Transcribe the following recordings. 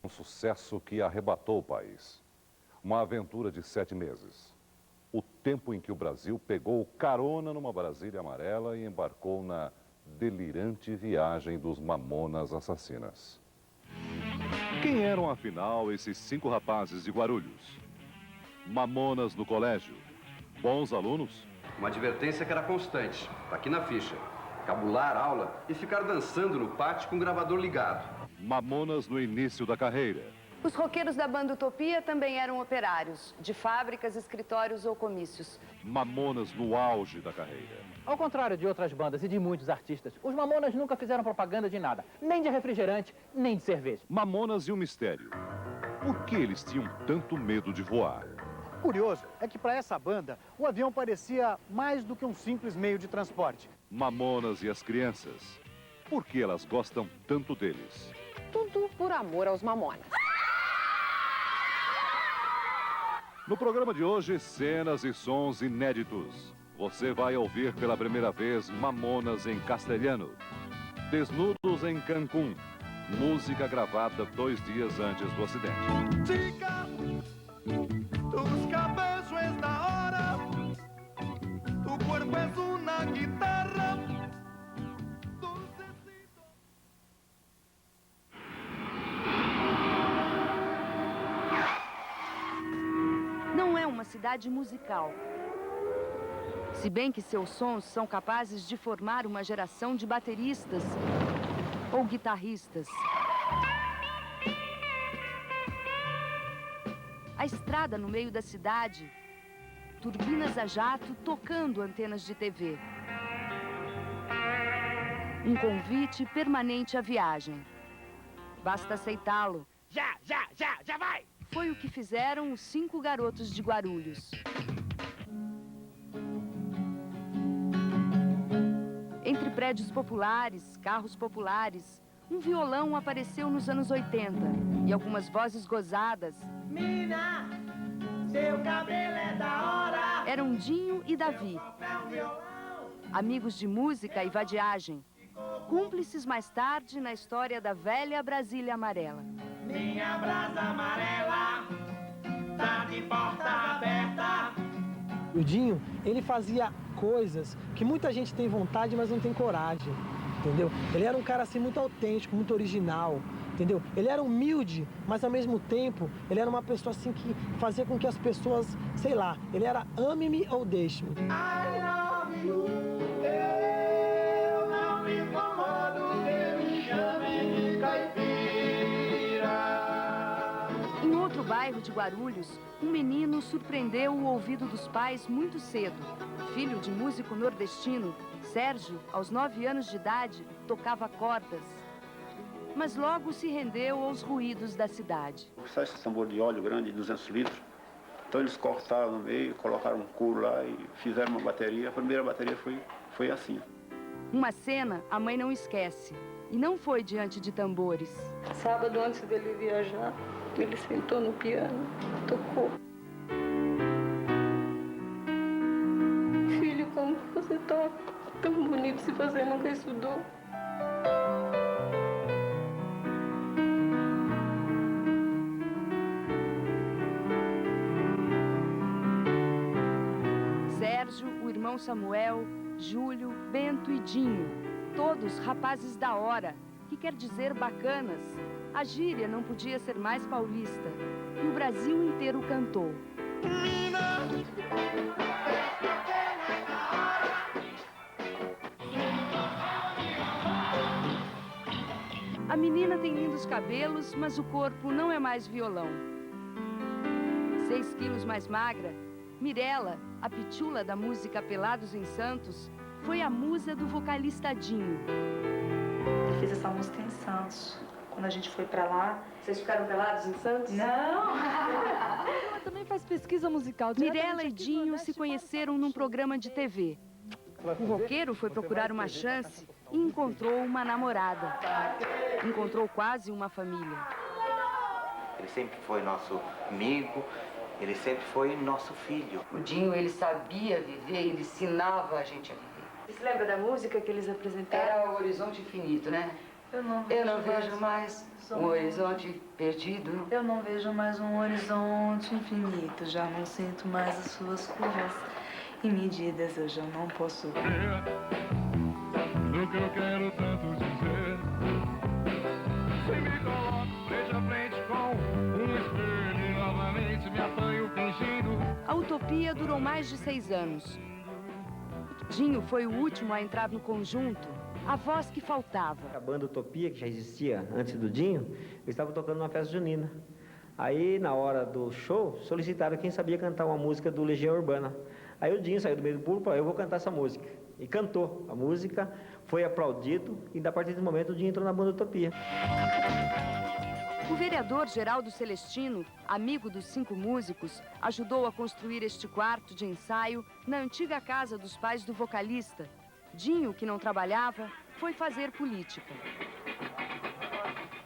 Um sucesso que arrebatou o país. Uma aventura de 7 meses. O tempo em que o Brasil pegou carona numa Brasília amarela e embarcou na delirante viagem dos Mamonas Assassinas. Quem eram, afinal, esses 5 rapazes de Guarulhos? Mamonas no colégio. Bons alunos? Uma advertência que era constante, tá aqui na ficha. Cabular aula e ficar dançando no pátio com o gravador ligado. Mamonas no início da carreira. Os roqueiros da banda Utopia também eram operários, de fábricas, escritórios ou comícios. Mamonas no auge da carreira. Ao contrário de outras bandas e de muitos artistas, os Mamonas nunca fizeram propaganda de nada, nem de refrigerante, nem de cerveja. Mamonas e o mistério. Por que eles tinham tanto medo de voar? O curioso é que para essa banda, o avião parecia mais do que um simples meio de transporte. Mamonas e as crianças. Por que elas gostam tanto deles? Tudo por amor aos Mamonas. No programa de hoje, cenas e sons inéditos. Você vai ouvir pela primeira vez Mamonas em castelhano. Desnudos em Cancún. Música gravada 2 dias antes do acidente. Chica, tus cabellos es da hora, tu cuerpo es una guitarra. Não é uma cidade musical. Se bem que seus sons são capazes de formar uma geração de bateristas ou guitarristas. A estrada no meio da cidade, turbinas a jato tocando antenas de TV. Um convite permanente à viagem. Basta aceitá-lo. Já vai! Foi o que fizeram os 5 garotos de Guarulhos. Entre prédios populares, carros populares, um violão apareceu nos anos 80 e algumas vozes gozadas. Mina, seu cabelo é da hora. Eram Dinho e Davi, amigos de música e vadiagem, cúmplices mais tarde na história da velha Brasília amarela. Minha brasa amarela tá de porta aberta. O Dinho, ele fazia coisas que muita gente tem vontade, mas não tem coragem, entendeu? Ele era um cara assim muito autêntico, muito original, entendeu? Ele era humilde, mas ao mesmo tempo, ele era uma pessoa assim que fazia com que as pessoas, sei lá, ele era ame-me ou deixe-me. I love you. Eu não me incomodo que me chamem de caipira. Em outro bairro de Guarulhos, um menino surpreendeu o ouvido dos pais muito cedo. Filho de músico nordestino, Sérgio, aos 9 anos de idade, tocava cordas. Mas logo se rendeu aos ruídos da cidade. Sabe esse tambor de óleo grande, de 200 litros? Então eles cortaram no meio, colocaram um couro lá e fizeram uma bateria. A primeira bateria foi assim. Uma cena a mãe não esquece. E não foi diante de tambores. Sábado, antes dele viajar, ele sentou no piano, tocou. Filho, como você toca? Tão bonito se você nunca estudou. Sérgio, o irmão Samuel, Júlio, Bento e Dinho. Todos rapazes da hora, que quer dizer bacanas. A gíria não podia ser mais paulista. E o Brasil inteiro cantou. A menina tem lindos cabelos, mas o corpo não é mais violão. 6 quilos mais magra, Mirella, a pitula da música Pelados em Santos, foi a musa do vocalista Dinho. Eu fiz essa música em Santos. Quando a gente foi pra lá... Vocês ficaram pelados em Santos? Não! Ela também faz pesquisa musical. Mirella e Dinho se conheceram num programa de TV. O roqueiro foi procurar uma chance e encontrou uma namorada. Encontrou quase uma família. Ele sempre foi nosso amigo, ele sempre foi nosso filho. O Dinho, ele sabia viver, ele ensinava a gente a viver. Você se lembra da música que eles apresentaram? Era o Horizonte Infinito, né? Eu não vejo mais um horizonte perdido. Eu não vejo mais um horizonte infinito. Já não sinto mais as suas curvas e medidas. Eu já não posso ver o que eu quero tanto dizer. Se me coloco frente a frente com um espelho e novamente me apanho fingindo. A utopia durou mais de 6 anos. Dinho foi o último a entrar no conjunto, a voz que faltava. A banda Utopia, que já existia antes do Dinho, eu estava tocando numa festa junina. Aí, na hora do show, solicitaram quem sabia cantar uma música do Legião Urbana. Aí o Dinho saiu do meio do público e falou, eu vou cantar essa música. E cantou a música, foi aplaudido e, a partir desse momento, o Dinho entrou na banda Utopia. O vereador Geraldo Celestino, amigo dos 5 músicos, ajudou a construir este quarto de ensaio na antiga casa dos pais do vocalista. Dinho, que não trabalhava, foi fazer política.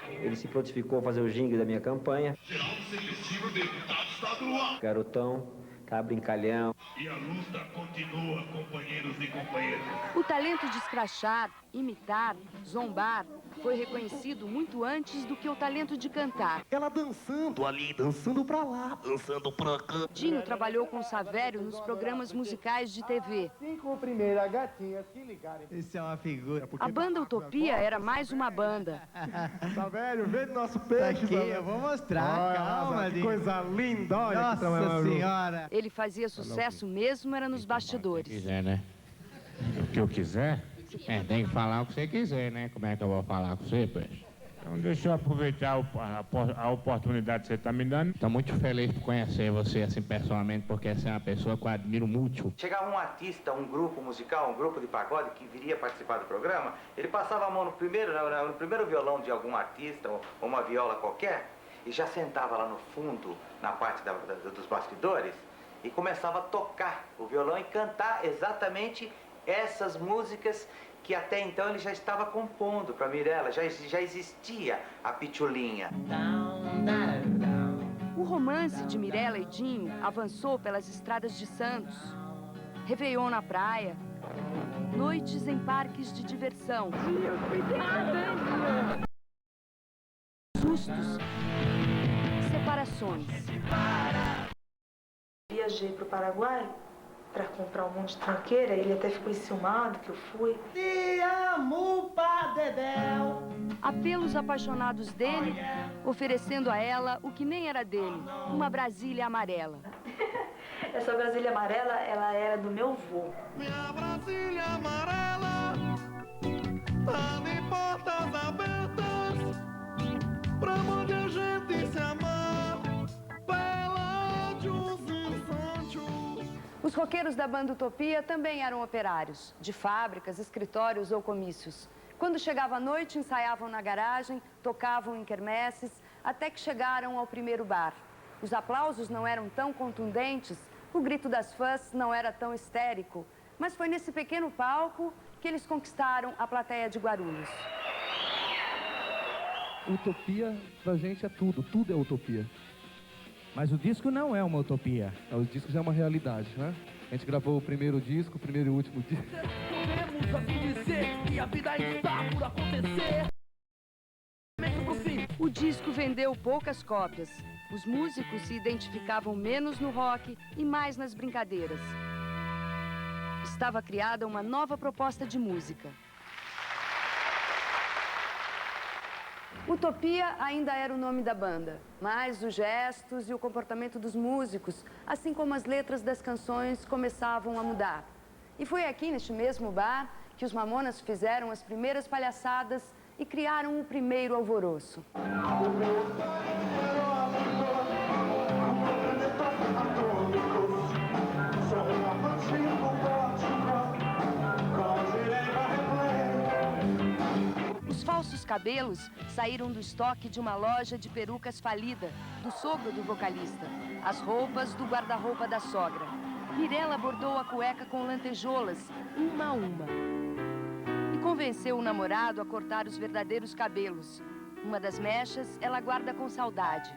Ele se prontificou a fazer o jingle da minha campanha. Geraldo Celestino, deputado estadual. Garotão, tá brincalhão. E a luta continua, companheiros e companheiras. O talento de escrachar, imitar, zombar foi reconhecido muito antes do que o talento de cantar. Ela dançando ali, dançando pra lá, dançando pra cá. Dinho trabalhou com Savério nos programas musicais de TV. 5 primeiras gatinhas que ligarem. Isso é uma figura. A banda Utopia era mais uma banda. Savério, vê nosso peixe. Aqui, eu vou mostrar, calma. Que coisa linda, olha. Nossa Senhora. Ele fazia sucesso mesmo, era nos bastidores. O que quiser, né? O que eu quiser? Tem que falar o que você quiser, né? Como é que eu vou falar com você, peixe? Então deixa eu aproveitar a oportunidade que você está me dando. Estou muito feliz por conhecer você assim pessoalmente, porque você é uma pessoa que eu admiro muito. Chegava um artista, um grupo musical, um grupo de pagode que viria participar do programa, ele passava a mão no primeiro violão de algum artista ou uma viola qualquer e já sentava lá no fundo, na parte dos bastidores, e começava a tocar o violão e cantar exatamente essas músicas que até então ele já estava compondo para Mirella, já existia a Pitulinha. O romance de Mirella e Dinho avançou pelas estradas de Santos. Réveillon na praia, noites em parques de diversão, sustos, separações. Viajei para o Paraguai para comprar um monte de tranqueira. Ele até ficou enciumado que eu fui. Te amo, Padedel. Apelos apaixonados dele, oferecendo a ela o que nem era dele, uma Brasília amarela. Essa Brasília amarela, ela era do meu avô. Minha Brasília amarela tá de portas abertas pra onde a gente se amar pelos instantes. Os roqueiros da banda Utopia também eram operários, de fábricas, escritórios ou comícios. Quando chegava a noite, ensaiavam na garagem, tocavam em quermesses, até que chegaram ao primeiro bar. Os aplausos não eram tão contundentes, o grito das fãs não era tão histérico, mas foi nesse pequeno palco que eles conquistaram a plateia de Guarulhos. Utopia, pra gente, é tudo. Tudo é utopia. Mas o disco não é uma utopia. O disco já é uma realidade, né? A gente gravou o primeiro disco, o primeiro e último disco. Podemos assim dizer que a vida está por acontecer. O disco vendeu poucas cópias. Os músicos se identificavam menos no rock e mais nas brincadeiras. Estava criada uma nova proposta de música. Utopia ainda era o nome da banda, mas os gestos e o comportamento dos músicos, assim como as letras das canções, começavam a mudar. E foi aqui, neste mesmo bar, que os Mamonas fizeram as primeiras palhaçadas e criaram o primeiro alvoroço. Os falsos cabelos saíram do estoque de uma loja de perucas falida, do sogro do vocalista. As roupas do guarda-roupa da sogra. Mirella bordou a cueca com lantejoulas, uma a uma. E convenceu o namorado a cortar os verdadeiros cabelos. Uma das mechas ela guarda com saudade.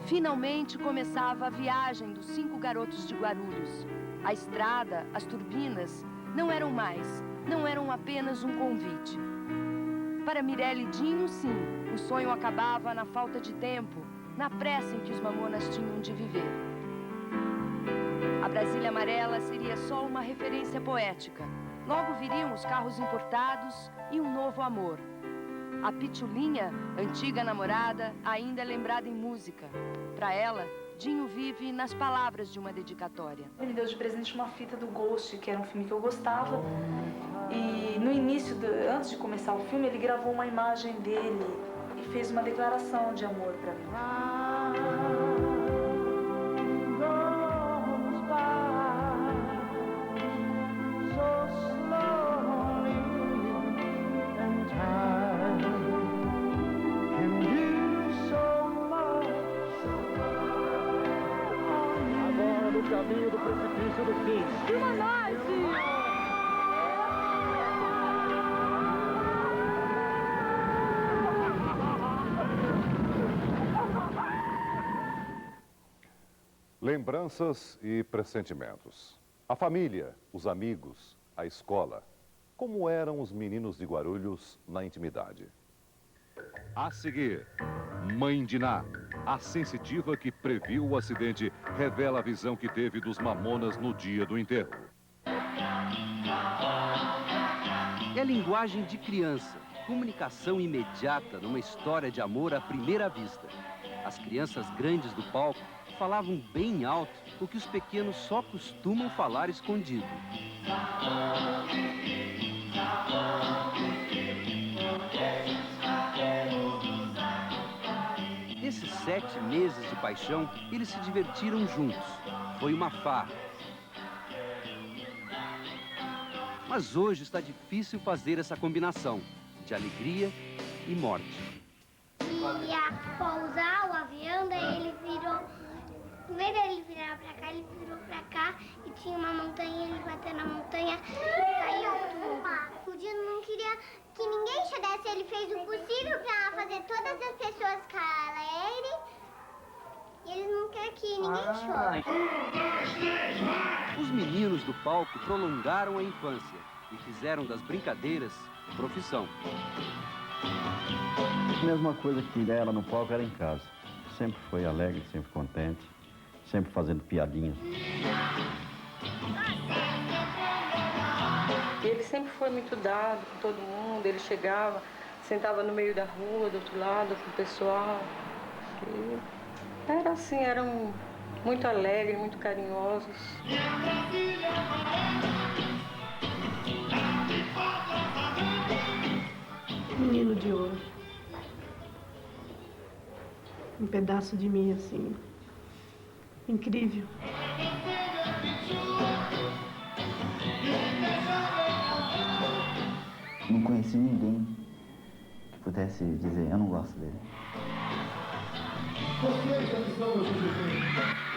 Finalmente começava a viagem dos 5 garotos de Guarulhos. A estrada, as turbinas, não eram mais, não eram apenas um convite. Para Mirelle e Dinho, sim, o sonho acabava na falta de tempo, na pressa em que os Mamonas tinham de viver. A Brasília Amarela seria só uma referência poética. Logo viriam os carros importados e um novo amor. A Pitulinha, antiga namorada, ainda é lembrada em música. Para ela, Dinho vive nas palavras de uma dedicatória. Ele me deu de presente uma fita do Ghost, que era um filme que eu gostava. E no início, antes de começar o filme, ele gravou uma imagem dele e fez uma declaração de amor para mim. Agora no caminho do precipício do fim. Filma nós, Lembranças e pressentimentos. A família, os amigos, a escola. Como eram os meninos de Guarulhos na intimidade? A seguir, Mãe Diná, a sensitiva que previu o acidente, revela a visão que teve dos Mamonas no dia do enterro. É linguagem de criança, comunicação imediata numa história de amor à primeira vista. As crianças grandes do palco falavam bem alto o que os pequenos só costumam falar escondido. Nesses 7 meses de paixão, eles se divertiram juntos. Foi uma farra. Mas hoje está difícil fazer essa combinação de alegria e morte. Ia pousar o avião, daí ele virou... Em vez dele virar pra cá, ele virou pra cá e tinha uma montanha, ele bateu na montanha e caiu tudo. O Dino não queria que ninguém chorasse, ele fez o possível pra fazer todas as pessoas calarem e ele não quer que ninguém chore. Os meninos do palco prolongaram a infância e fizeram das brincadeiras profissão. A mesma coisa que ela no palco era em casa. Sempre foi alegre, sempre contente, sempre fazendo piadinhas. Ele sempre foi muito dado com todo mundo, ele chegava, sentava no meio da rua, do outro lado, com o pessoal. E era assim, eram muito alegres, muito carinhosos. Menino de ouro. Um pedaço de mim, assim, incrível. Não conheci ninguém que pudesse dizer, eu não gosto dele.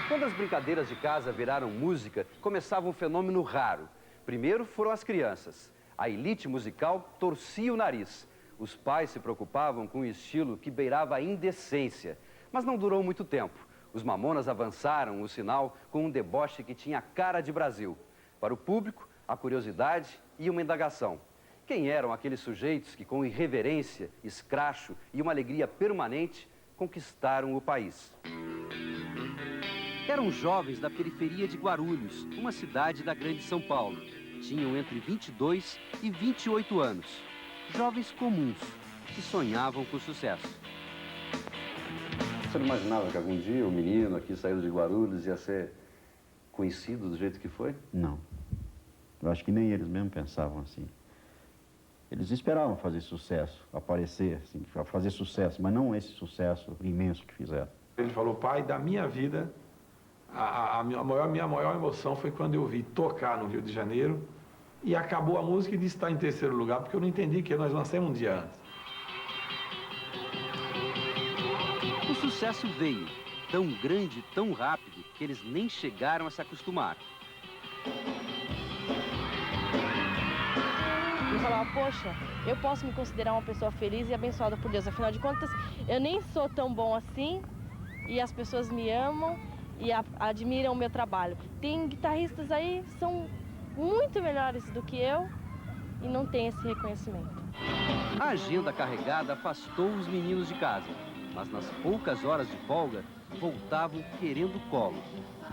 Quando as brincadeiras de casa viraram música, começava um fenômeno raro. Primeiro foram as crianças. A elite musical torcia o nariz. Os pais se preocupavam com um estilo que beirava a indecência. Mas não durou muito tempo. Os Mamonas avançaram o sinal com um deboche que tinha cara de Brasil. Para o público, a curiosidade e uma indagação. Quem eram aqueles sujeitos que, com irreverência, escracho e uma alegria permanente, conquistaram o país? Eram jovens da periferia de Guarulhos, uma cidade da Grande São Paulo. Tinham entre 22 e 28 anos. Jovens comuns, que sonhavam com sucesso. Você não imaginava que algum dia o menino aqui saído de Guarulhos ia ser conhecido do jeito que foi? Não. Eu acho que nem eles mesmos pensavam assim. Eles esperavam fazer sucesso, aparecer, assim, fazer sucesso, mas não esse sucesso imenso que fizeram. Ele falou, pai, da minha vida, minha maior emoção foi quando eu vi tocar no Rio de Janeiro e acabou a música e disse estar em terceiro lugar, porque eu não entendi que nós lancemos um dia antes. O sucesso veio, tão grande, tão rápido, que eles nem chegaram a se acostumar. Eu falava, poxa, eu posso me considerar uma pessoa feliz e abençoada por Deus. Afinal de contas, eu nem sou tão bom assim e as pessoas me amam e admiram o meu trabalho. Tem guitarristas aí que são muito melhores do que eu e não tem esse reconhecimento. A agenda carregada afastou os meninos de casa, mas nas poucas horas de folga, voltavam querendo colo.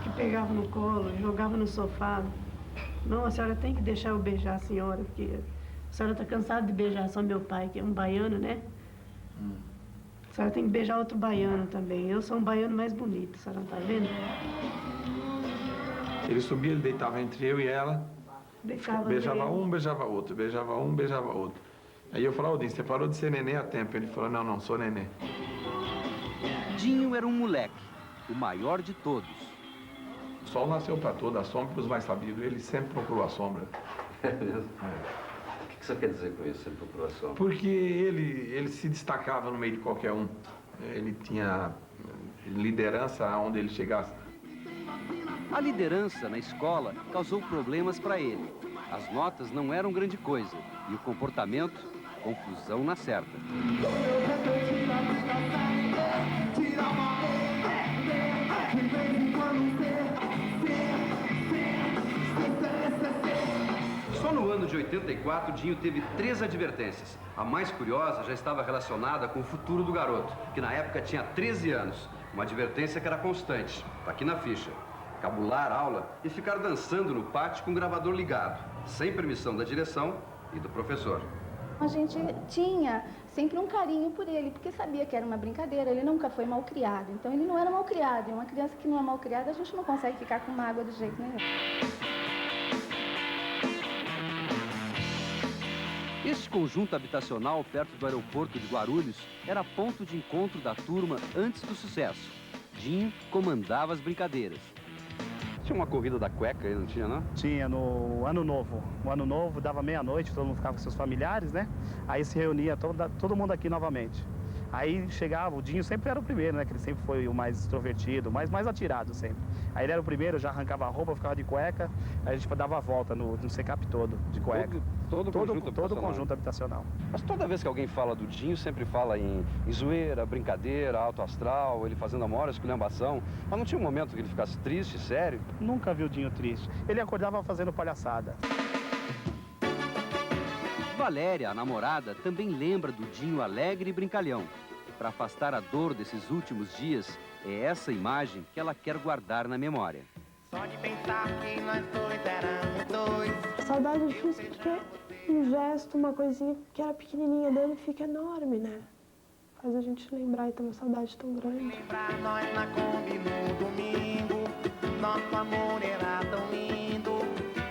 Que pegava no colo, jogava no sofá. Não, a senhora tem que deixar eu beijar a senhora, porque a senhora está cansada de beijar só meu pai, que é um baiano, né? A senhora tem que beijar outro baiano também. Eu sou um baiano mais bonito, a senhora não tá vendo? Ele subia, ele deitava entre eu e ela, beijava um, beijava outro, beijava um, beijava outro. Aí eu falava, Dinho, você parou de ser neném há tempo. Ele falou, não, sou neném. Dinho era um moleque, o maior de todos. O sol nasceu para todos, a sombra para os mais sabidos. Ele sempre procurou a sombra. É mesmo? O que você quer dizer com isso, sempre procurou a sombra? Porque ele se destacava no meio de qualquer um. Ele tinha liderança aonde ele chegasse. A liderança na escola causou problemas para ele. As notas não eram grande coisa e o comportamento, confusão na certa. Só no ano de 84, Dinho teve 3 advertências. A mais curiosa já estava relacionada com o futuro do garoto, que na época tinha 13 anos. Uma advertência que era constante, tá aqui na ficha. Cabular aula e ficar dançando no pátio com o gravador ligado, sem permissão da direção e do professor. A gente tinha sempre um carinho por ele, porque sabia que era uma brincadeira, ele nunca foi mal criado. Então ele não era mal criado, e uma criança que não é mal criada, a gente não consegue ficar com mágoa de jeito nenhum. Este conjunto habitacional perto do aeroporto de Guarulhos era ponto de encontro da turma antes do sucesso. Dinho comandava as brincadeiras. Tinha uma corrida da cueca aí, não tinha, não? Tinha, no Ano Novo. No Ano Novo, dava meia-noite, todo mundo ficava com seus familiares, né? Aí se reunia todo mundo aqui novamente. Aí chegava, o Dinho sempre era o primeiro, né? Que ele sempre foi o mais extrovertido, mais atirado sempre. Aí ele era o primeiro, já arrancava a roupa, ficava de cueca, aí a gente dava a volta no secap todo, de cueca. Todo conjunto habitacional. Mas toda vez que alguém fala do Dinho, sempre fala em zoeira, brincadeira, alto astral, ele fazendo a maior esculhambação. Mas não tinha um momento que ele ficasse triste, sério? Nunca vi o Dinho triste. Ele acordava fazendo palhaçada. Valéria, a namorada, também lembra do Dinho alegre e brincalhão. Para afastar a dor desses últimos dias, é essa imagem que ela quer guardar na memória. Só de pensar que nós dois éramos dois. Saudade é difícil porque um gesto, uma coisinha que era pequenininha dele fica enorme, né? Faz a gente lembrar e ter uma saudade tão grande. Lembrar nós na Kombi no domingo, nosso amor era tão lindo.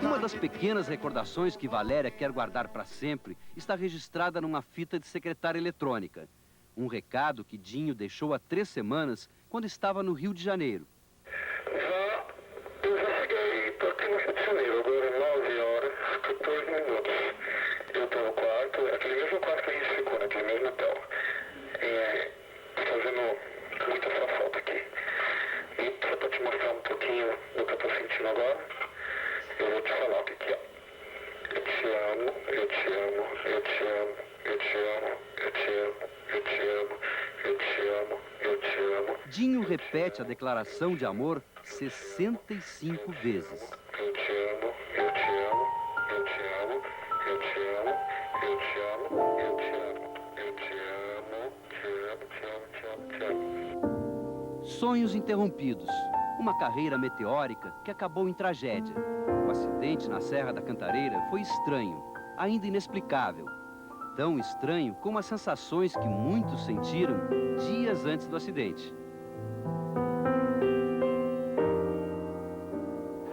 Uma das pequenas recordações que Valéria quer guardar para sempre está registrada numa fita de secretária eletrônica. Um recado que Dinho deixou há 3 semanas, quando estava no Rio de Janeiro. Eu já cheguei, tô aqui no Rio de Janeiro, agora 9 horas, 14 minutos. Eu tô no quarto, aquele mesmo quarto que a gente ficou, naquele mesmo hotel. Fazendo muita essa foto aqui. E só pra te mostrar um pouquinho do que eu tô sentindo agora, eu vou te falar o que é. Eu te amo, eu te amo, eu te amo, eu te amo, eu te amo, eu te amo, eu te amo, eu te amo. Dinho repete a declaração de amor 65 vezes. Eu te amo, eu te amo, eu te amo, eu te amo, eu te amo, eu te amo, eu te amo, te amo, te amo. Sonhos interrompidos. Uma carreira meteórica que acabou em tragédia. O acidente na Serra da Cantareira foi estranho, ainda inexplicável. Tão estranho como as sensações que muitos sentiram dias antes do acidente.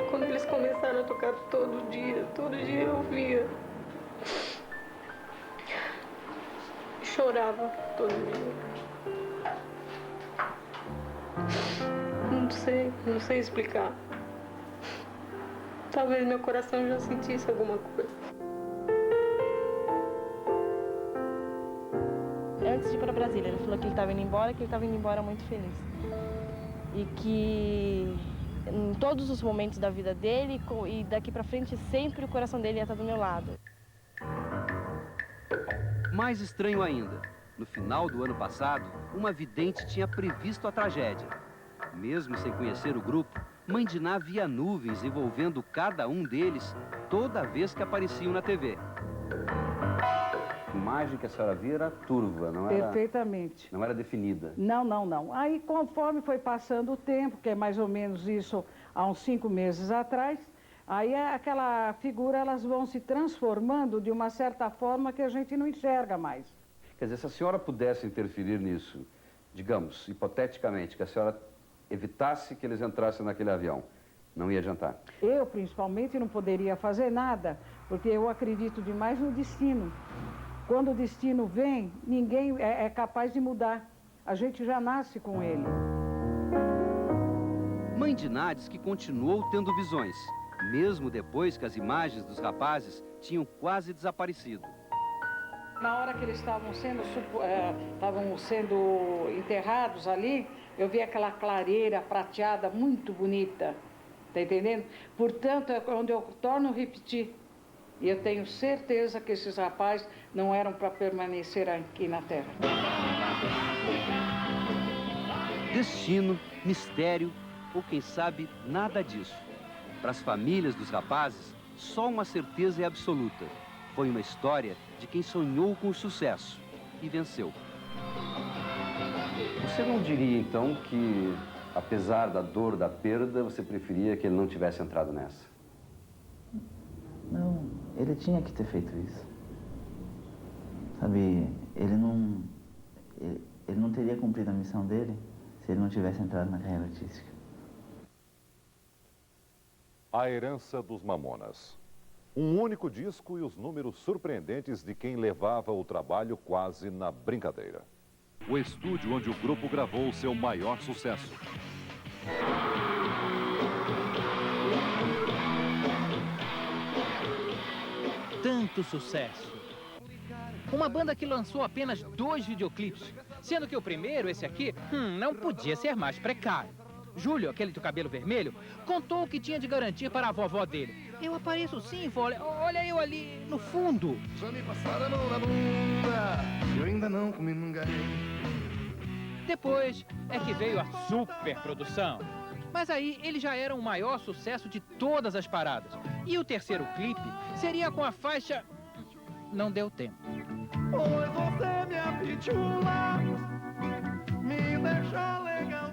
Quando eles começaram a tocar todo dia eu via. Chorava todo dia. Não sei explicar. Talvez meu coração já sentisse alguma coisa. Antes de ir para Brasília, ele falou que ele estava indo embora, que ele estava indo embora muito feliz. E que em todos os momentos da vida dele e daqui para frente sempre o coração dele ia estar do meu lado. Mais estranho ainda, no final do ano passado, uma vidente tinha previsto a tragédia. Mesmo sem conhecer o grupo, Mãe Diná via nuvens envolvendo cada um deles toda vez que apareciam na TV. imagem que a senhora via era turva, não era... Perfeitamente. Não era definida. Não. Aí, conforme foi passando o tempo, que é mais ou menos isso há uns 5 meses atrás, aí aquela figura, elas vão se transformando de uma certa forma que a gente não enxerga mais. Quer dizer, se a senhora pudesse interferir nisso, digamos, hipoteticamente, que a senhora evitasse que eles entrassem naquele avião, não ia adiantar? Eu, principalmente, não poderia fazer nada, porque eu acredito demais no destino. Quando o destino vem, ninguém é capaz de mudar. A gente já nasce com ele. Mãe Diná diz que continuou tendo visões, mesmo depois que as imagens dos rapazes tinham quase desaparecido. Na hora que eles estavam sendo enterrados ali, eu vi aquela clareira prateada muito bonita, tá entendendo? Portanto, é onde eu torno a repetir. E eu tenho certeza que esses rapazes não eram para permanecer aqui na Terra. Destino, mistério ou quem sabe nada disso. Para as famílias dos rapazes, só uma certeza é absoluta. Foi uma história de quem sonhou com o sucesso e venceu. Você não diria, então, que, apesar da dor da perda, você preferia que ele não tivesse entrado nessa? Não, ele tinha que ter feito isso. Sabe, ele não teria cumprido a missão dele se ele não tivesse entrado na carreira artística. A herança dos Mamonas. Um único disco e os números surpreendentes de quem levava o trabalho quase na brincadeira. O estúdio onde o grupo gravou seu maior sucesso. Tanto sucesso. Uma banda que lançou apenas 2 videoclipes, sendo que o primeiro, esse aqui, não podia ser mais precário. Júlio, aquele do cabelo vermelho, contou o que tinha de garantir para a vovó dele. Eu apareço sim, vó, olha eu ali no fundo. Já me passaram a mão na bunda, eu ainda não comi ninguém. Depois é que veio a superprodução. Mas aí ele já era o maior sucesso de todas as paradas. E o terceiro clipe seria com a faixa... Não deu tempo. Oi, você, minha pitula, me deixou legalzão.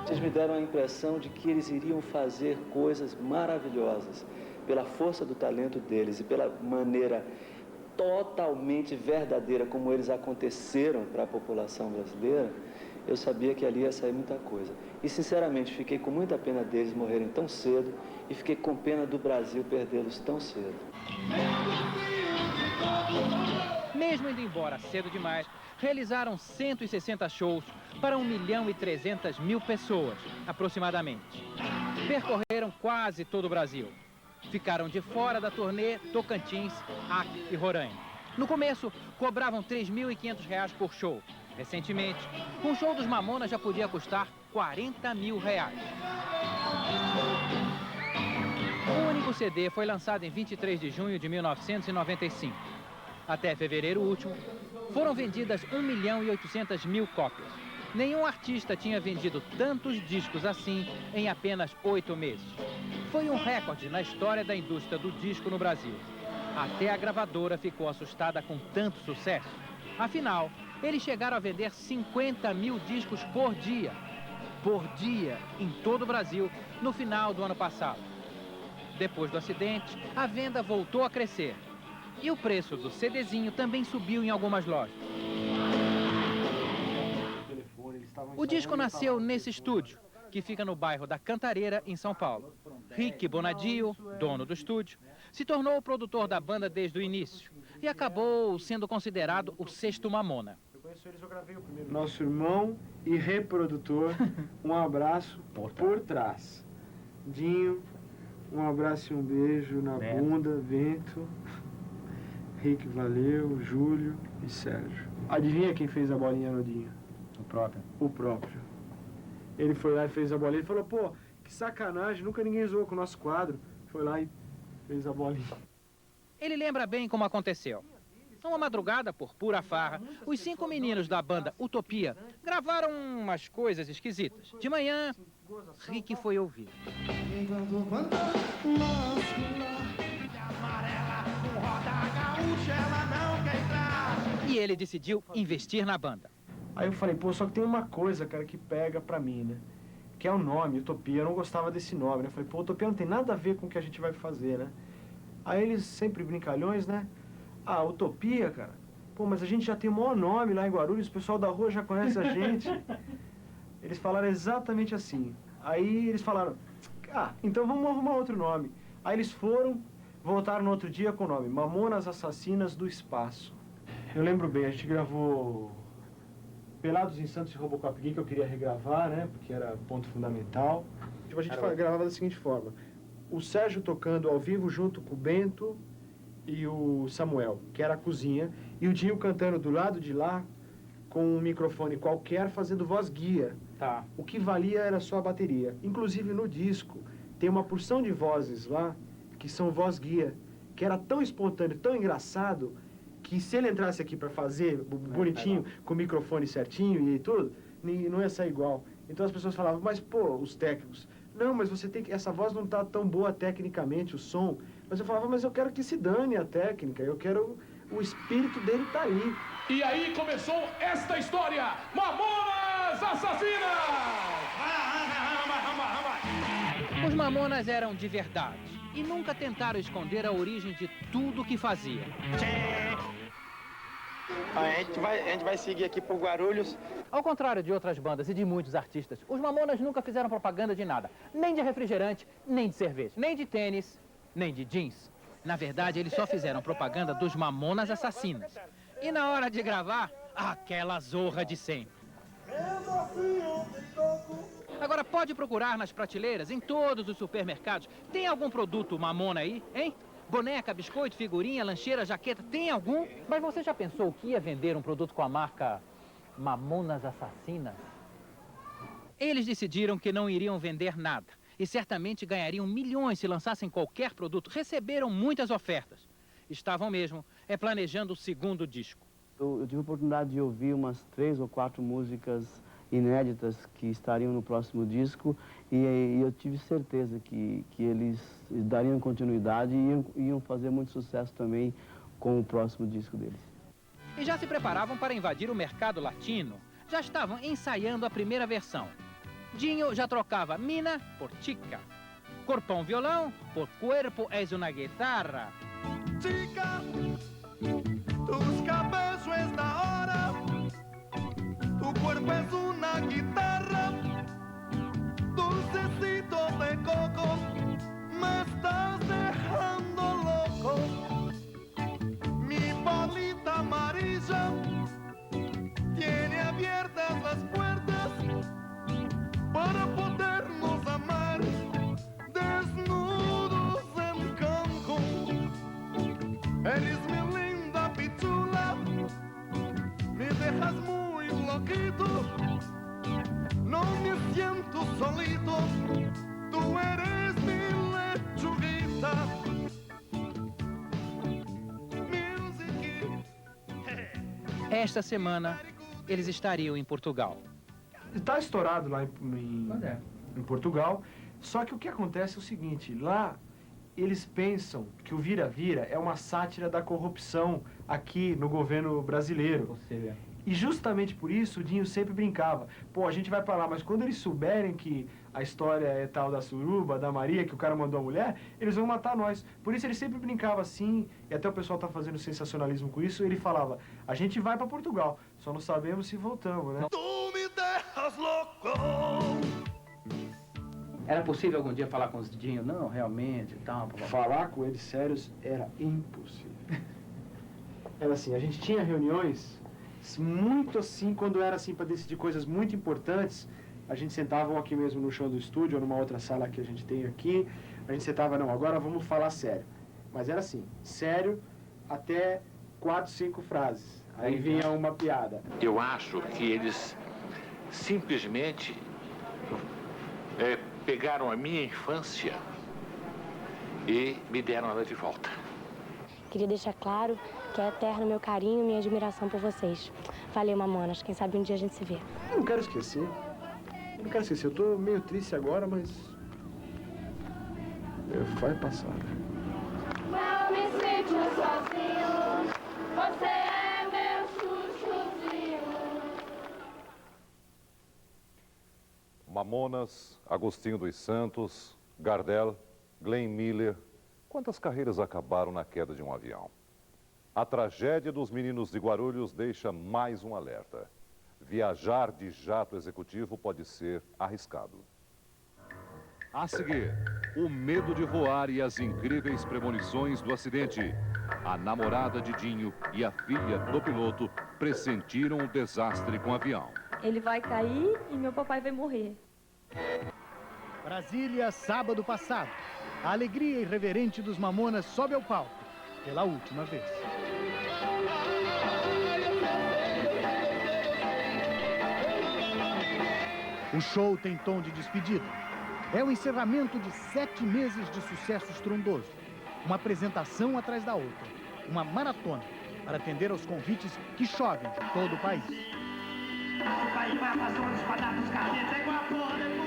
Vocês me deram a impressão de que eles iriam fazer coisas maravilhosas. Pela força do talento deles e pela maneira totalmente verdadeira como eles aconteceram para a população brasileira, eu sabia que ali ia sair muita coisa. E, sinceramente, fiquei com muita pena deles morrerem tão cedo e fiquei com pena do Brasil perdê-los tão cedo. Mesmo indo embora cedo demais, realizaram 160 shows para 1.300.000 pessoas, aproximadamente. Percorreram quase todo o Brasil. Ficaram de fora da turnê Tocantins, Acre e Roraima. No começo, cobravam R$ 3.500 por show. Recentemente, um show dos Mamonas já podia custar R$ 40.000. O único CD foi lançado em 23 de junho de 1995. Até fevereiro último, foram vendidas 1.800.000 cópias. Nenhum artista tinha vendido tantos discos assim em apenas 8 meses. Foi um recorde na história da indústria do disco no Brasil. Até a gravadora ficou assustada com tanto sucesso. Afinal, eles chegaram a vender 50.000 discos por dia. Por dia, em todo o Brasil, no final do ano passado. Depois do acidente, a venda voltou a crescer. E o preço do CDzinho também subiu em algumas lojas. O disco nasceu nesse estúdio, que fica no bairro da Cantareira, em São Paulo. Rick Bonadio, dono do estúdio, se tornou o produtor da banda desde o início e acabou sendo considerado o sexto Mamona. Nosso irmão e reprodutor, um abraço por trás. Dinho, um abraço e um beijo na bunda, Vento. Rick, valeu, Júlio e Sérgio. Adivinha quem fez a bolinha no Dinho? O próprio. O próprio. Ele foi lá e fez a bolinha e falou, pô, que sacanagem, nunca ninguém zoou com o nosso quadro. Foi lá e fez a bolinha. Ele lembra bem como aconteceu. Uma madrugada, por pura farra, os 5 meninos da banda Utopia gravaram umas coisas esquisitas. De manhã, Rick foi ouvir. Amarela, com roda gaúcha, ela não quer entrar. E ele decidiu investir na banda. Aí eu falei, pô, só que tem uma coisa, cara, que pega pra mim, né? Que é o nome, Utopia. Eu não gostava desse nome, né? Eu falei, pô, Utopia não tem nada a ver com o que a gente vai fazer, né? Aí eles, sempre brincalhões, né? Ah, Utopia, cara? Pô, mas a gente já tem o maior nome lá em Guarulhos, o pessoal da rua já conhece a gente. Eles falaram exatamente assim. Aí eles falaram, ah, então vamos arrumar outro nome. Aí eles voltaram no outro dia com o nome Mamonas Assassinas do Espaço. Eu lembro bem, a gente gravou Pelados em Santos e Robocop Gay, que eu queria regravar, né, porque era ponto fundamental. Tipo, a gente gravava da seguinte forma: o Sérgio tocando ao vivo junto com o Bento e o Samuel, que era a cozinha, e o Dinho cantando do lado de lá, com um microfone qualquer, fazendo voz guia. Tá. O que valia era só a bateria. Inclusive no disco, tem uma porção de vozes lá, que são voz guia, que era tão espontâneo, tão engraçado, que se ele entrasse aqui para fazer bonitinho, com o microfone certinho e tudo, não ia sair igual. Então as pessoas falavam, mas pô, os técnicos, não, mas você tem que, essa voz não tá tão boa tecnicamente, o som. Mas eu falava, mas eu quero que se dane a técnica, eu quero, o espírito dele tá ali. E aí começou esta história, Mamonas Assassinas! Os Mamonas eram de verdade e nunca tentaram esconder a origem de tudo que faziam. A gente vai seguir aqui por Guarulhos. Ao contrário de outras bandas e de muitos artistas, os Mamonas nunca fizeram propaganda de nada. Nem de refrigerante, nem de cerveja, nem de tênis, nem de jeans. Na verdade, eles só fizeram propaganda dos Mamonas Assassinas. E na hora de gravar, aquela zorra de sempre. Agora pode procurar nas prateleiras, em todos os supermercados. Tem algum produto Mamona aí, hein? Boneca, biscoito, figurinha, lancheira, jaqueta, tem algum? Mas você já pensou que ia vender um produto com a marca Mamonas Assassinas? Eles decidiram que não iriam vender nada. E certamente ganhariam milhões se lançassem qualquer produto. Receberam muitas ofertas. Estavam mesmo planejando o segundo disco. Eu tive a oportunidade de ouvir umas 3 ou 4 músicas inéditas que estariam no próximo disco e eu tive certeza que eles dariam continuidade e iam fazer muito sucesso também com o próximo disco deles. E já se preparavam para invadir o mercado latino. Já estavam ensaiando a primeira versão. Dinho já trocava mina por chica, corpão violão por cuerpo es una guitarra. Chica, tus cabellos es da hora, tu cuerpo es una guitarra, dulcecito de coco, me estás dejando loco. Mi bolita amarilla tiene abiertas las puertas para podernos amar desnudos en Cancún. Eres mi linda pichula, me dejas muy loquito, no me siento solito, tú eres mi lechuguita. Esta semana, eles estariam em Portugal. Está estourado lá em Portugal, só que o que acontece é o seguinte, lá eles pensam que o Vira-Vira é uma sátira da corrupção aqui no governo brasileiro. E justamente por isso o Dinho sempre brincava, pô, a gente vai pra lá, mas quando eles souberem que a história é tal da suruba, da Maria, que o cara mandou a mulher, eles vão matar nós. Por isso ele sempre brincava assim, e até o pessoal tá fazendo sensacionalismo com isso, ele falava, a gente vai pra Portugal, só não sabemos se voltamos, né? Tu me dejas louco. Era possível algum dia falar com os Dinho? Não, realmente, tal. Falar com eles sérios era impossível. Era assim, a gente tinha reuniões muito assim, quando era assim para decidir coisas muito importantes, a gente sentava aqui mesmo no chão do estúdio ou numa outra sala que a gente tem aqui, a gente sentava, não, agora vamos falar sério. Mas era assim, sério até 4, 5 frases. Aí vinha uma piada. Eu acho que eles simplesmente pegaram a minha infância e me deram ela de volta. Queria deixar claro que é eterno meu carinho e minha admiração por vocês. Valeu, Mamonas. Quem sabe um dia a gente se vê. Eu não quero esquecer. Eu não quero esquecer. Eu tô meio triste agora, mas vai passar. Não me sinto sozinho. Você é meu Mamonas, Agostinho dos Santos, Gardel, Glenn Miller. Quantas carreiras acabaram na queda de um avião? A tragédia dos meninos de Guarulhos deixa mais um alerta. Viajar de jato executivo pode ser arriscado. A seguir, o medo de voar e as incríveis premonições do acidente. A namorada de Dinho e a filha do piloto pressentiram o desastre com o avião. Ele vai cair e meu papai vai morrer. Brasília, sábado passado. A alegria irreverente dos Mamonas sobe ao palco, pela última vez. O show tem tom de despedida. É o encerramento de 7 meses de sucesso estrondoso. Uma apresentação atrás da outra. Uma maratona para atender aos convites que chovem de todo o país.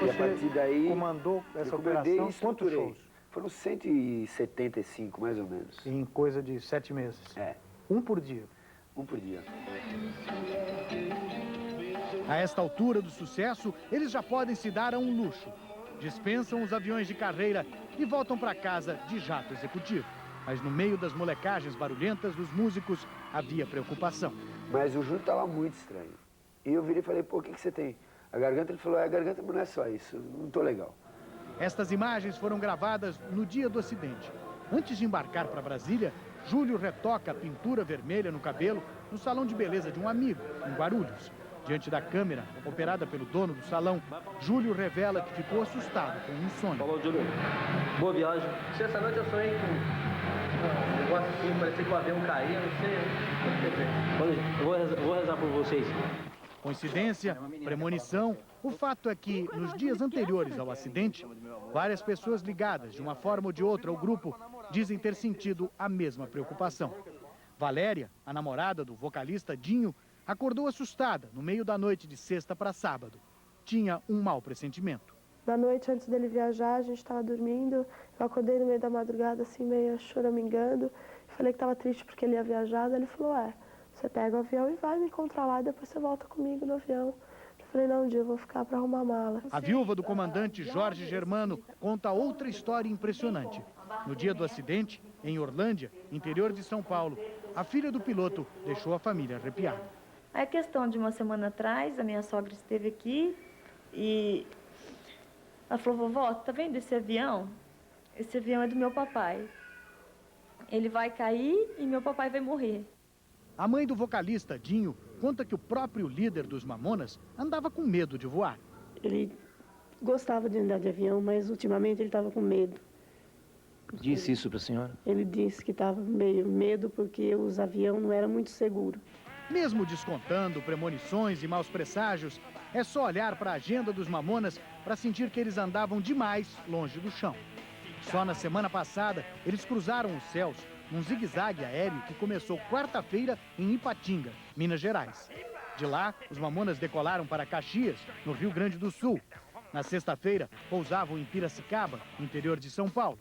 E a partir daí, comandou essa operação, quantos shows? Foram 175, mais ou menos. Em coisa de 7 meses? É. Um por dia? Um por dia. A esta altura do sucesso, eles já podem se dar a um luxo. Dispensam os aviões de carreira e voltam para casa de jato executivo. Mas no meio das molecagens barulhentas dos músicos, havia preocupação. Mas o Júlio estava muito estranho. E eu virei e falei, pô, o que você tem? A garganta? Ele falou, a garganta, mas não é só isso, não tô legal. Estas imagens foram gravadas no dia do acidente. Antes de embarcar para Brasília, Júlio retoca a pintura vermelha no cabelo no salão de beleza de um amigo, em Guarulhos. Diante da câmera, operada pelo dono do salão, Júlio revela que ficou assustado com um sonho. Falou, Júlio. Boa viagem. Essa noite eu sonhei com um negócio assim, parecia que o avião caía, não sei. Eu vou rezar por vocês. Coincidência, premonição, o fato é que, nos dias anteriores ao acidente, várias pessoas ligadas, de uma forma ou de outra, ao grupo, dizem ter sentido a mesma preocupação. Valéria, a namorada do vocalista Dinho, acordou assustada no meio da noite de sexta para sábado. Tinha um mau pressentimento. Na noite antes dele viajar, a gente estava dormindo, eu acordei no meio da madrugada, assim, meio choramingando, falei que estava triste porque ele ia viajar, daí ele falou, você pega o avião e vai me encontrar lá, e depois você volta comigo no avião. Eu falei, não, um dia eu vou ficar para arrumar mala. A viúva do comandante Jorge Germano conta outra história impressionante. No dia do acidente, em Orlândia, interior de São Paulo, a filha do piloto deixou a família arrepiada. É questão de uma semana atrás, a minha sogra esteve aqui e ela falou, vovó, tá vendo esse avião? Esse avião é do meu papai. Ele vai cair e meu papai vai morrer. A mãe do vocalista, Dinho, conta que o próprio líder dos Mamonas andava com medo de voar. Ele gostava de andar de avião, mas ultimamente ele estava com medo. Disse isso para a senhora? Ele disse que estava meio medo porque os aviões não eram muito seguros. Mesmo descontando premonições e maus presságios, é só olhar para a agenda dos Mamonas para sentir que eles andavam demais longe do chão. Só na semana passada, eles cruzaram os céus num zigue-zague aéreo que começou quarta-feira em Ipatinga, Minas Gerais. De lá, os Mamonas decolaram para Caxias, no Rio Grande do Sul. Na sexta-feira, pousavam em Piracicaba, no interior de São Paulo.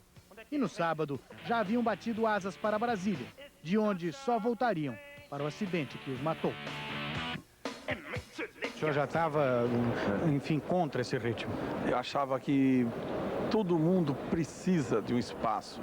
E no sábado, já haviam batido asas para Brasília, de onde só voltariam para o acidente que os matou. O senhor já estava, enfim, contra esse ritmo? Eu achava que todo mundo precisa de um espaço,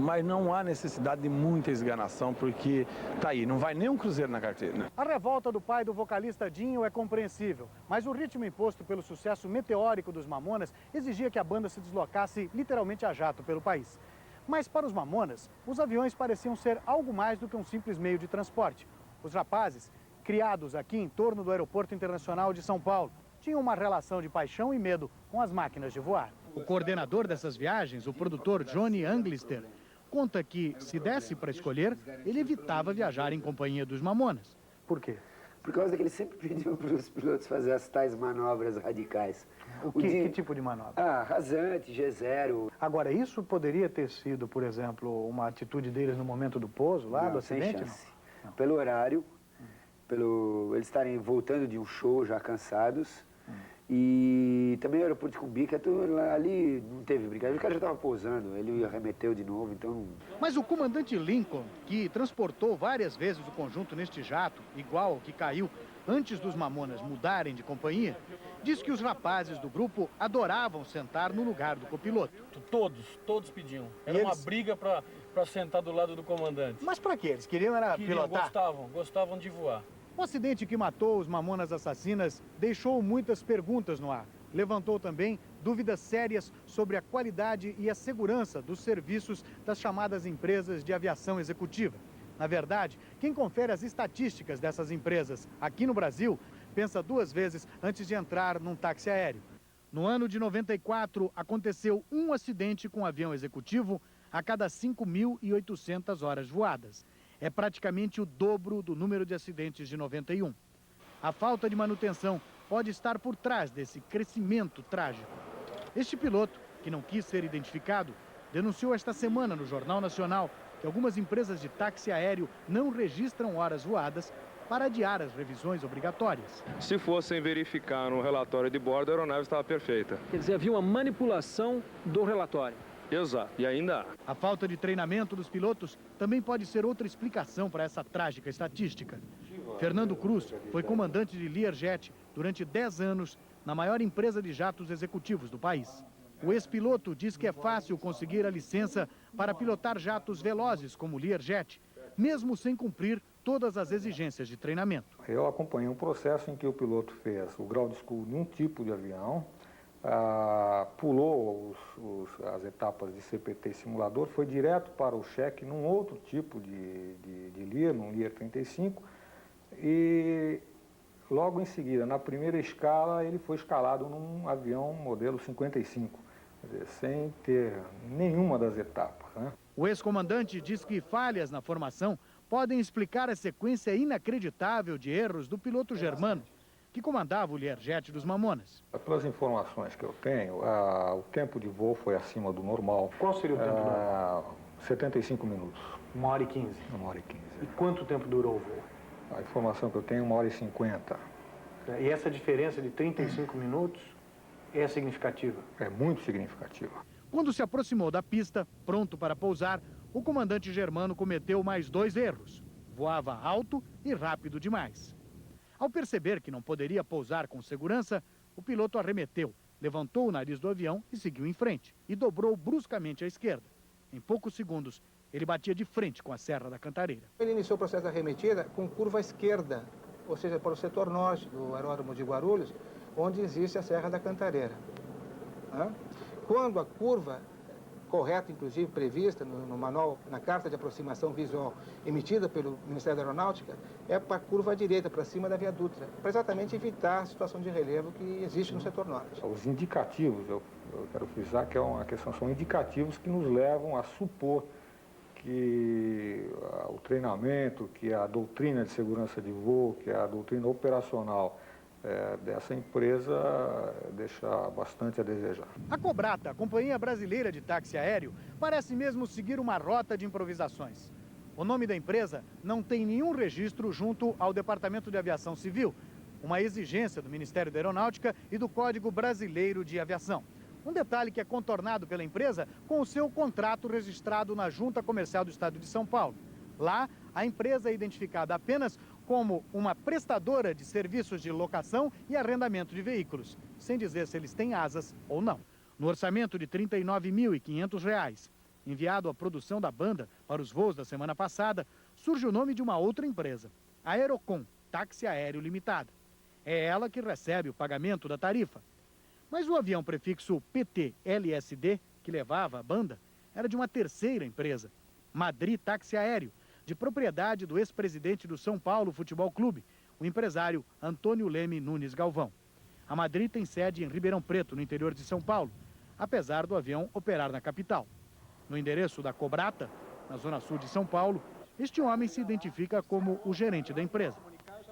mas não há necessidade de muita esganação, porque tá aí, não vai nem um cruzeiro na carteira. A revolta do pai do vocalista Dinho é compreensível, mas o ritmo imposto pelo sucesso meteórico dos Mamonas exigia que a banda se deslocasse literalmente a jato pelo país. Mas para os Mamonas, os aviões pareciam ser algo mais do que um simples meio de transporte. Os rapazes, criados aqui em torno do Aeroporto Internacional de São Paulo, tinham uma relação de paixão e medo com as máquinas de voar. O coordenador dessas viagens, o produtor Johnny Anglister, conta que, se desse para escolher, ele evitava viajar em companhia dos Mamonas. Por quê? Por causa que ele sempre pediu para os pilotos fazer as tais manobras radicais. Que tipo de manobra? Rasante, G0. Agora, isso poderia ter sido, por exemplo, uma atitude deles no momento do pouso lá, do acidente? Sem chance. Não. Pelo horário, eles estarem voltando de um show já cansados. E também o aeroporto de Cumbica, ali não teve brincadeira, o cara já estava pousando, ele arremeteu de novo, então... Mas o comandante Lincoln, que transportou várias vezes o conjunto neste jato, igual ao que caiu, antes dos Mamonas mudarem de companhia, diz que os rapazes do grupo adoravam sentar no lugar do copiloto. Todos pediam. Era uma briga para sentar do lado do comandante. Mas para quê? Eles queriam pilotar? Gostavam de voar. O acidente que matou os Mamonas Assassinas deixou muitas perguntas no ar. Levantou também dúvidas sérias sobre a qualidade e a segurança dos serviços das chamadas empresas de aviação executiva. Na verdade, quem confere as estatísticas dessas empresas aqui no Brasil pensa duas vezes antes de entrar num táxi aéreo. No ano de 94, aconteceu um acidente com um avião executivo a cada 5.800 horas voadas. É praticamente o dobro do número de acidentes de 91. A falta de manutenção pode estar por trás desse crescimento trágico. Este piloto, que não quis ser identificado, denunciou esta semana no Jornal Nacional que algumas empresas de táxi aéreo não registram horas voadas para adiar as revisões obrigatórias. Se fossem verificar no relatório de bordo, a aeronave estava perfeita. Quer dizer, havia uma manipulação do relatório. Exato, e ainda há. A falta de treinamento dos pilotos também pode ser outra explicação para essa trágica estatística. Fernando Cruz foi comandante de Learjet durante 10 anos na maior empresa de jatos executivos do país. O ex-piloto diz que é fácil conseguir a licença para pilotar jatos velozes como o Learjet, mesmo sem cumprir todas as exigências de treinamento. Eu acompanhei um processo em que o piloto fez o ground school num tipo de avião, pulou as etapas de CPT e simulador, foi direto para o cheque num outro tipo de Lear, num Lear 35, e logo em seguida, na primeira escala, ele foi escalado num avião modelo 55, quer dizer, sem ter nenhuma das etapas, né? O ex-comandante diz que falhas na formação podem explicar a sequência inacreditável de erros do piloto germano, que comandava o Learjet dos Mamonas. Pelas informações que eu tenho, o tempo de voo foi acima do normal. Qual seria o tempo normal? 75 minutos. 1h15. 1h15. E quanto tempo durou o voo? A informação que eu tenho é 1h50. E essa diferença de 35 minutos é significativa? É muito significativa. Quando se aproximou da pista, pronto para pousar, o comandante germano cometeu mais 2 erros. Voava alto e rápido demais. Ao perceber que não poderia pousar com segurança, o piloto arremeteu, levantou o nariz do avião e seguiu em frente, e dobrou bruscamente à esquerda. Em poucos segundos, ele batia de frente com a Serra da Cantareira. Ele iniciou o processo da arremetida com curva à esquerda, ou seja, para o setor norte do aeródromo de Guarulhos, onde existe a Serra da Cantareira. Quando a curva correta, inclusive prevista no manual, na carta de aproximação visual emitida pelo Ministério da Aeronáutica, é para a curva à direita, para cima da Via Dutra, para exatamente evitar a situação de relevo que existe no setor norte. Os indicativos, eu quero frisar que é uma questão, são indicativos que nos levam a supor que o treinamento, que a doutrina de segurança de voo, que a doutrina operacional dessa empresa deixa bastante a desejar. A Cobrata, a Companhia Brasileira de Táxi Aéreo, parece mesmo seguir uma rota de improvisações. O nome da empresa não tem nenhum registro junto ao Departamento de Aviação Civil, uma exigência do Ministério da Aeronáutica e do Código Brasileiro de Aviação. Um detalhe que é contornado pela empresa com o seu contrato registrado na Junta Comercial do Estado de São Paulo. Lá, a empresa é identificada apenas como uma prestadora de serviços de locação e arrendamento de veículos, sem dizer se eles têm asas ou não. No orçamento de R$ 39.500, enviado à produção da banda para os voos da semana passada, surge o nome de uma outra empresa, a Aerocom Táxi Aéreo Limitada. É ela que recebe o pagamento da tarifa. Mas o avião prefixo PT-LSD, que levava a banda, era de uma terceira empresa, Madrid Táxi Aéreo, de propriedade do ex-presidente do São Paulo Futebol Clube, o empresário Antônio Leme Nunes Galvão. A Madrid tem sede em Ribeirão Preto, no interior de São Paulo, apesar do avião operar na capital. No endereço da Cobrata, na zona sul de São Paulo, este homem se identifica como o gerente da empresa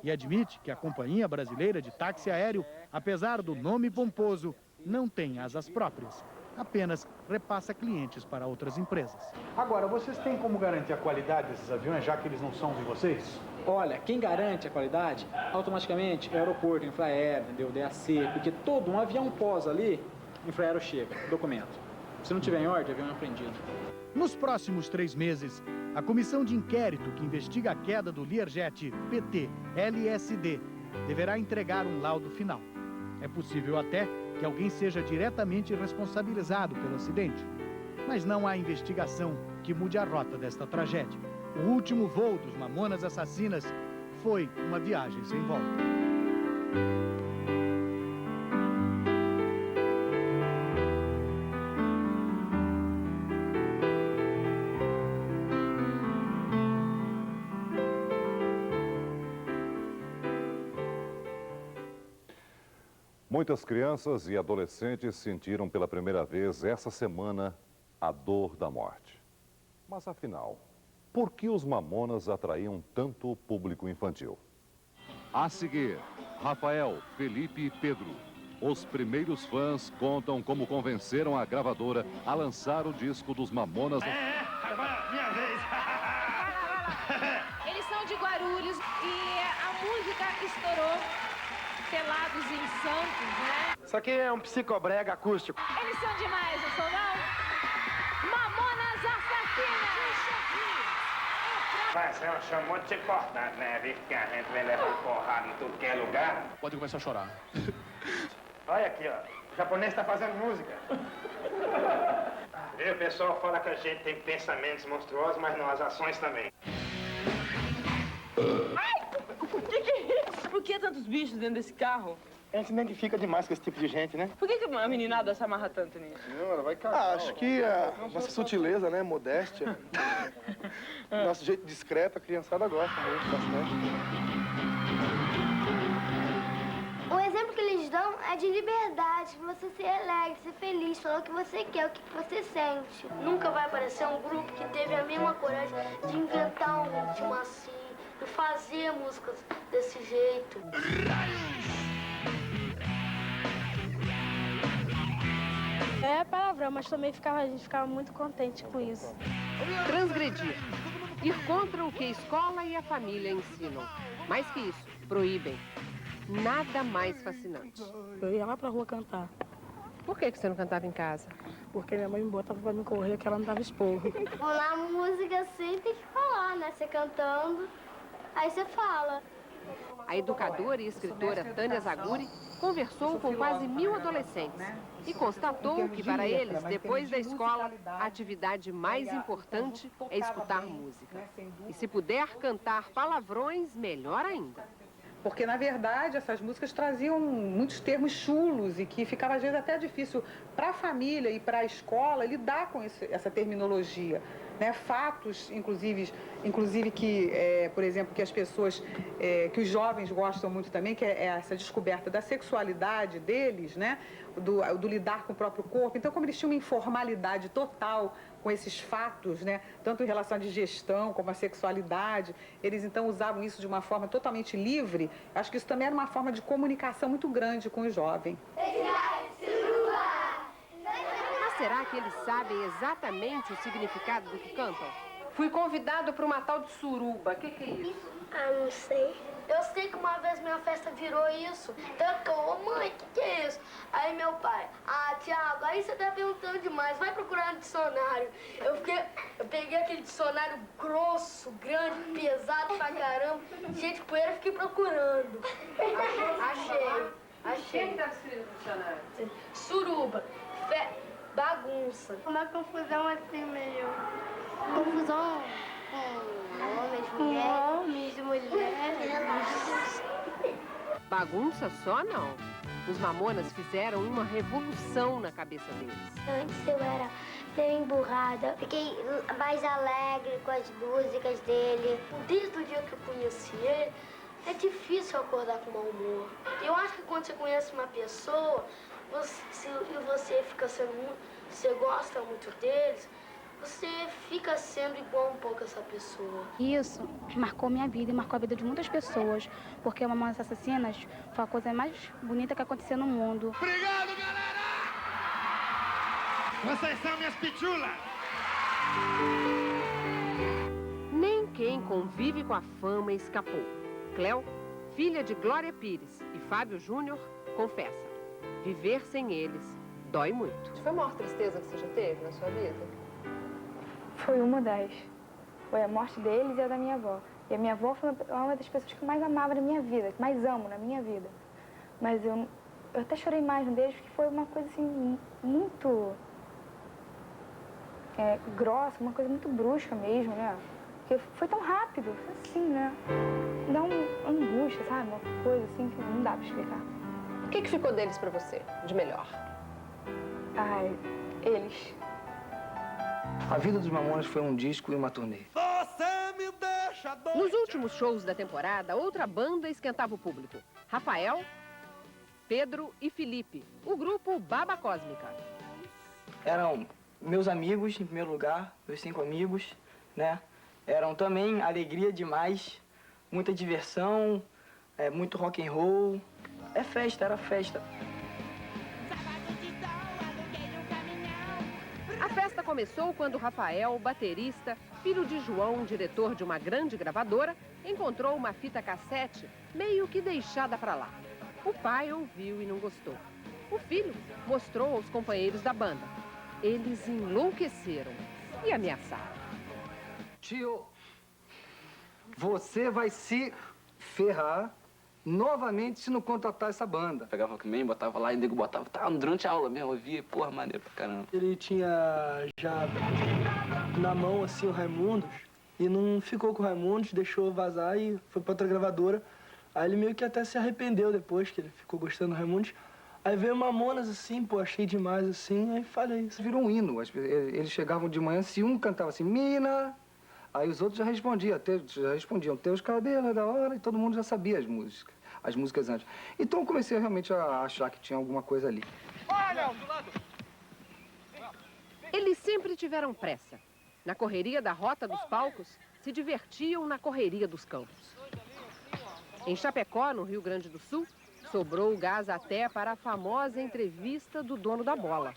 e admite que a Companhia Brasileira de Táxi Aéreo, apesar do nome pomposo, não tem asas próprias. Apenas repassa clientes para outras empresas. Agora, vocês têm como garantir a qualidade desses aviões, já que eles não são de vocês? Olha, quem garante a qualidade, automaticamente é o aeroporto, Infraero, entendeu? DAC, porque todo um avião posa ali, Infraero chega, documento. Se não tiver em ordem, o avião é apreendido. Nos próximos 3 meses, a comissão de inquérito que investiga a queda do Learjet PT-LSD deverá entregar um laudo final. É possível até que alguém seja diretamente responsabilizado pelo acidente. Mas não há investigação que mude a rota desta tragédia. O último voo dos Mamonas Assassinas foi uma viagem sem volta. Muitas crianças e adolescentes sentiram pela primeira vez essa semana a dor da morte. Mas afinal, por que os Mamonas atraíam tanto o público infantil? A seguir, Rafael, Felipe e Pedro. Os primeiros fãs contam como convenceram a gravadora a lançar o disco dos Mamonas. Agora, minha vez. Eles são de Guarulhos e a música estourou pelados em Santos, né? Isso aqui é um psicobrega acústico. Eles são demais, não são não? Mamonas Assassinas! Mas ela chamou de importante, né? Visto que a gente vem levando porrada em tudo que é lugar. Pode começar a chorar. Olha aqui, ó. O japonês tá fazendo música. Viu? O pessoal fala que a gente tem pensamentos monstruosos, mas não, as ações também. Que é isso? Por que tantos bichos dentro desse carro? A gente identifica demais com esse tipo de gente, né? Por que a meninada se amarra tanto nisso? Não, ela vai cagar. Acho que a nossa sutileza, né? Modéstia. Nosso jeito discreto, a criançada gosta muito bastante. O exemplo que eles dão é de liberdade, você ser alegre, ser feliz, falar o que você quer, o que você sente. Nunca vai aparecer um grupo que teve a mesma coragem de inventar um ritmo assim, de fazer músicas desse jeito. É palavrão, mas também a gente ficava muito contente com isso. Transgredir. Ir contra o que a escola e a família ensinam. Mais que isso, proíbem. Nada mais fascinante. Eu ia lá pra rua cantar. Por que você não cantava em casa? Porque minha mãe me botava pra me correr, que ela não dava esporro. Na música assim tem que falar, né? Você cantando, aí você fala. A educadora e escritora Tânia Zaguri conversou com quase 1000 adolescentes e constatou que, para eles, depois da escola, a atividade mais importante é escutar música. E se puder cantar palavrões, melhor ainda. Porque, na verdade, essas músicas traziam muitos termos chulos e que ficava, às vezes, até difícil para a família e para a escola lidar com essa terminologia. Né? Fatos, inclusive que, por exemplo, que as pessoas, que os jovens gostam muito também, que é essa descoberta da sexualidade deles, né? Do lidar com o próprio corpo. Então, como eles tinham uma informalidade total com esses fatos, né? Tanto em relação à digestão como à sexualidade, eles então usavam isso de uma forma totalmente livre. Acho que isso também era uma forma de comunicação muito grande com o jovem. Mas será que eles sabem exatamente o significado do que cantam? Fui convidado para uma tal de suruba. O que é isso? Ah, não sei. Eu sei que uma vez minha festa virou isso. Então, ô mãe, o que é isso? Aí meu pai, Thiago, aí você tá perguntando demais, vai procurar no dicionário. Eu peguei aquele dicionário grosso, grande, pesado pra caramba, cheio de poeira, fiquei procurando. Achei. O que está escrito no dicionário? Suruba, bagunça. Uma confusão assim meio... Confusão com homens, mulheres. Bagunça só não. Os Mamonas fizeram uma revolução na cabeça deles. Antes eu era meio emburrada, fiquei mais alegre com as músicas dele. Desde o dia que eu conheci ele, é difícil acordar com mau humor. Eu acho que quando você conhece uma pessoa, você fica sendo você gosta muito deles, você fica sendo igual um pouco a essa pessoa. Isso marcou minha vida e marcou a vida de muitas pessoas, porque o Mamonas Assassinas foi a coisa mais bonita que aconteceu no mundo. Obrigado, galera! Vocês são minhas pichulas! Nem quem convive com a fama escapou. Cléo, filha de Glória Pires e Fábio Júnior, confessa: viver sem eles dói muito. Foi a maior tristeza que você já teve na sua vida? Foi uma das. Foi a morte deles e a da minha avó. E a minha avó foi uma das pessoas que eu mais amava na minha vida, que mais amo na minha vida. Mas eu até chorei mais no beijo, porque foi uma coisa assim, muito grossa, uma coisa muito brusca mesmo, né? Porque foi tão rápido, foi assim, né? Dá uma angústia, sabe? Uma coisa assim que não dá pra explicar. O que ficou deles pra você, de melhor? Ai, eles. A vida dos Mamonas foi um disco e uma turnê. Nos últimos shows da temporada, outra banda esquentava o público. Rafael, Pedro e Felipe, o grupo Baba Cósmica. Eram meus amigos, em primeiro lugar, meus 5 amigos, né? Eram também alegria demais, muita diversão, muito rock and roll. É festa, era festa. A festa começou quando Rafael, baterista, filho de João, diretor de uma grande gravadora, encontrou uma fita cassete meio que deixada para lá. O pai ouviu e não gostou. O filho mostrou aos companheiros da banda. Eles enlouqueceram e ameaçaram. Tio, você vai se ferrar novamente se não contratar essa banda. Pegava o Walkman, botava lá e o nego botava. Tava durante a aula mesmo, eu via, porra, maneiro pra caramba. Ele tinha já na mão, assim, o Raimundos, e não ficou com o Raimundos, deixou vazar e foi pra outra gravadora. Aí ele meio que até se arrependeu depois, que ele ficou gostando do Raimundos. Aí veio Mamonas, assim, pô, achei demais, assim, aí falei isso. Virou um hino. Eles chegavam de manhã, se um cantava assim, mina, aí os outros já respondiam, teus cabelos da hora, e todo mundo já sabia as músicas antes. Então eu comecei realmente a achar que tinha alguma coisa ali. Olha! Eles sempre tiveram pressa. Na correria da rota dos palcos, se divertiam na correria dos campos. Em Chapecó, no Rio Grande do Sul, sobrou gás até para a famosa entrevista do dono da bola.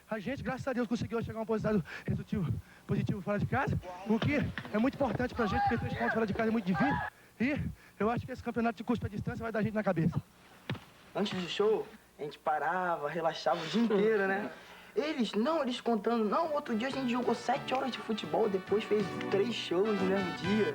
A gente, graças a Deus, conseguiu chegar a um resultado positivo fora de casa, o que é muito importante pra gente, porque 3 pontos fora de casa é muito difícil. E eu acho que esse campeonato de curta distância vai dar a gente na cabeça. Antes do show, a gente parava, relaxava o dia inteiro, né? Eles contando, outro dia a gente jogou 7 horas de futebol, depois fez 3 shows no mesmo dia.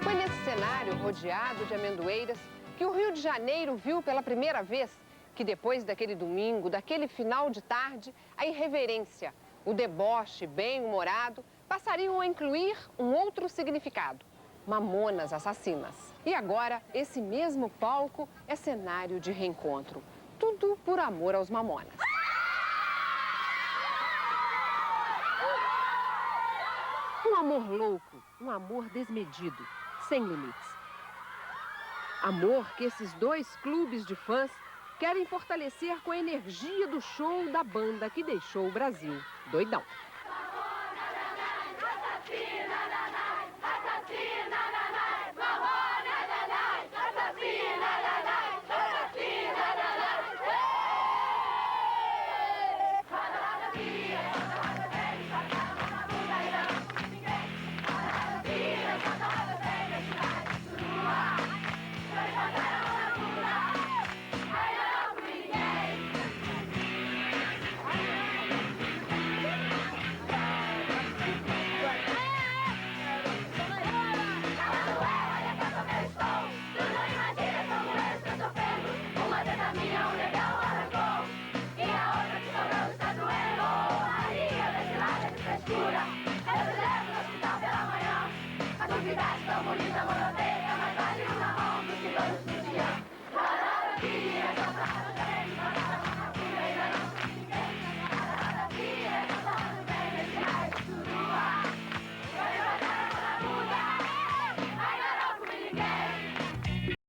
Foi nesse cenário, rodeado de amendoeiras, que o Rio de Janeiro viu pela primeira vez que depois daquele domingo, daquele final de tarde, a irreverência, o deboche bem-humorado passariam a incluir um outro significado: Mamonas assassinas. E agora, esse mesmo palco é cenário de reencontro. Tudo por amor aos Mamonas. Um amor louco, um amor desmedido, sem limites. Amor que esses 2 clubes de fãs querem fortalecer com a energia do show da banda que deixou o Brasil doidão. Bonita, monoteia, mas vale uma mão do que todos podiam.